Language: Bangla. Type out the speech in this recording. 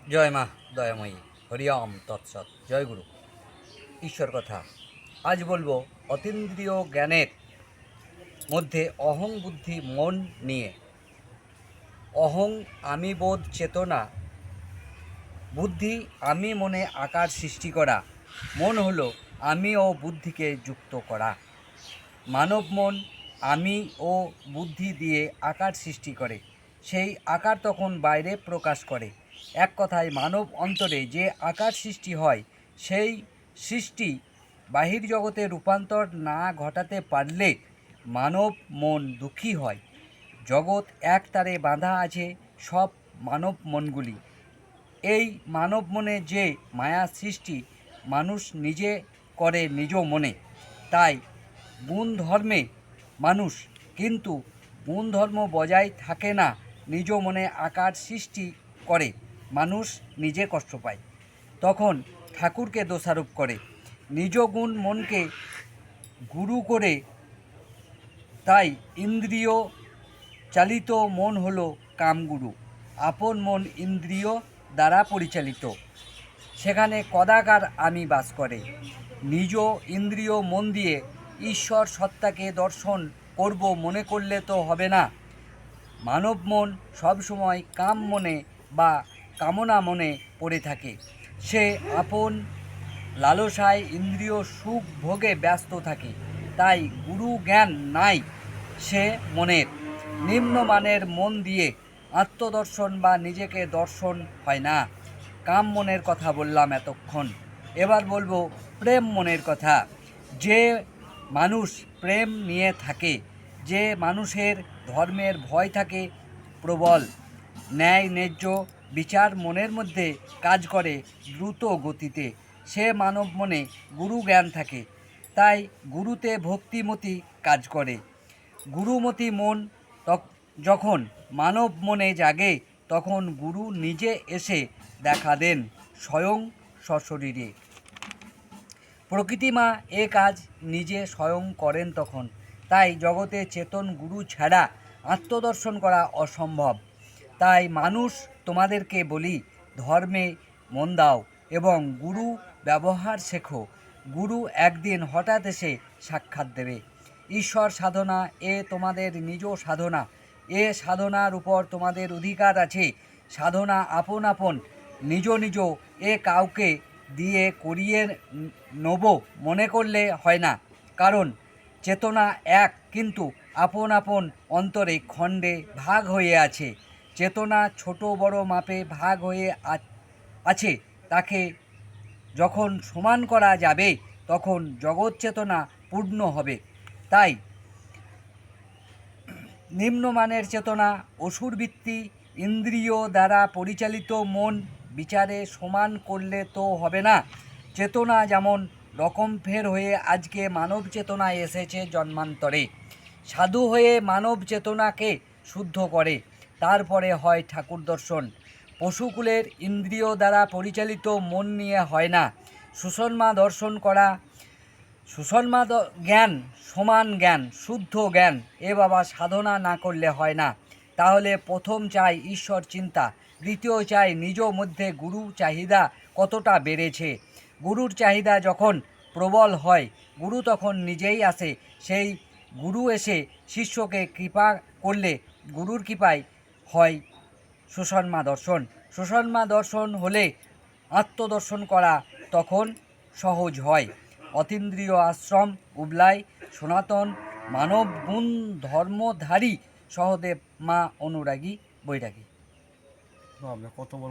জয় মা দয়াময়ী। হরিওম তৎসৎ। জয় গুরু। ঈশ্বর কথা আজ বলবো অতীন্দ্রিয় জ্ঞানের মধ্যে অহং বুদ্ধি মন নিয়ে। অহং আমি বোধ চেতনা, বুদ্ধি আমি মনে আকার সৃষ্টি করা, মন হলো আমি ও বুদ্ধিকে যুক্ত করা। মানব মন আমি ও বুদ্ধি দিয়ে আকার সৃষ্টি করে, সেই আকার তখন বাইরে প্রকাশ করে। এক কথায় মানব অন্তরে যে আকার সৃষ্টি হয়, সেই সৃষ্টি বাহির জগতে রূপান্তর না ঘটাতে পারলে মানব মন দুঃখী হয়। জগৎ এক তারে বাঁধা আছে সব মানব মনগুলি। এই মানব মনে যে মায়া সৃষ্টি মানুষ নিজে করে নিজ মনে। তাই গুণ ধর্মে মানুষ, কিন্তু গুণ ধর্ম বজায় থাকে না, নিজ মনে আকার সৃষ্টি করে মানুষ নিজে কষ্ট পায়। তখন ঠাকুরকে দোষারোপ করে, নিজ গুণ মনকে গুরু করে। তাই ইন্দ্রিয় চালিত মন হলো কামগুরু। আপন মন ইন্দ্রিয় দ্বারা পরিচালিত, সেখানে কদাকার আমি বাস করে। নিজ ইন্দ্রিয় মন দিয়ে ঈশ্বর সত্তাকে দর্শন করব মনে করলে তো হবে না। মানব মন সবসময় কাম মনে বা কামনা মনে পড়ে থাকে। সে আপন লালসায় ইন্দ্রিয় সুখ ভোগে ব্যস্ত থাকে। তাই গুরু জ্ঞান নাই সে মনের। নিম্নমানের মন দিয়ে আত্মদর্শন বা নিজেকে দর্শন হয় না। কাম মনের কথা বললাম এতক্ষণ, এবার বলবো প্রেম মনের কথা। যে মানুষ প্রেম নিয়ে থাকে, যে মানুষের ধর্মের ভয় থাকে প্রবল, ন্যায় ন্যায্য বিচার মনের মধ্যে কাজ করে দ্রুত গতিতে, সে মানব মনে গুরু জ্ঞান থাকে। তাই গুরুতে ভক্তিমতি কাজ করে। গুরুমতি মন যখন মানব মনে জাগে, তখন গুরু নিজে এসে দেখা দেন স্বয়ং সশরীরে। প্রকৃতি মা এ কাজ নিজে স্বয়ং করেন তখন। তাই জগতে চেতন গুরু ছাড়া আত্মদর্শন করা অসম্ভব। তাই মানুষ তোমাদেরকে বলি, ধর্মে মন দাও এবং গুরু ব্যবহার শেখো। গুরু একদিন হঠাৎ এসে সাক্ষাৎ দেবে। ঈশ্বর সাধনা এ তোমাদের নিজ সাধনা। এ সাধনার উপর তোমাদের অধিকার আছে। সাধনা আপন আপন নিজ নিজ এ কাউকে দিয়ে করিয়ে নেব মনে করলে হয় না। কারণ চেতনা এক, কিন্তু আপন আপন অন্তরে খণ্ডে ভাগ হয়ে আছে। চেতনা ছোট বড় মাপে ভাগ হয়ে আছে। তাকে যখন সমান করা যাবে, তখন জগৎ চেতনা পূর্ণ হবে। তাই নিম্নমানের চেতনা অসুরবৃত্তি ইন্দ্রিয় দ্বারা পরিচালিত মন বিচারে সমান করলে তো হবে না। চেতনা যেমন রকম ফের হয়ে আজকে মানব চেতনায় এসেছে জন্মান্তরে। সাধু হয়ে মানব চেতনাকে শুদ্ধ করে, তারপরে হয় ঠাকুর দর্শন। পশুকুলের ইন্দ্রিয় দ্বারা পরিচালিত মন নিয়ে হয় না সুষমা দর্শন করা। সুষমা জ্ঞান, সমান জ্ঞান, শুদ্ধ জ্ঞান এ বাবা সাধনা না করলে হয় না। তাহলে প্রথম চাই ঈশ্বর চিন্তা, দ্বিতীয় চাই নিজ মধ্যে গুরু চাহিদা কতটা বেড়েছে। গুরুর চাহিদা যখন প্রবল হয়, গুরু তখন নিজেই আসে। সেই গুরু এসে শিষ্যকে কৃপা করলে গুরুর কৃপায় হয় সুষমা দর্শন। সুষমা দর্শন হলে আত্মদর্শন করা তখন সহজ হয়। অতীন্দ্রিয় আশ্রম উবলায় সনাতন মানব গুণ ধর্মধারী সহদেব মা অনুরাগী বৈরাগী। কত বড়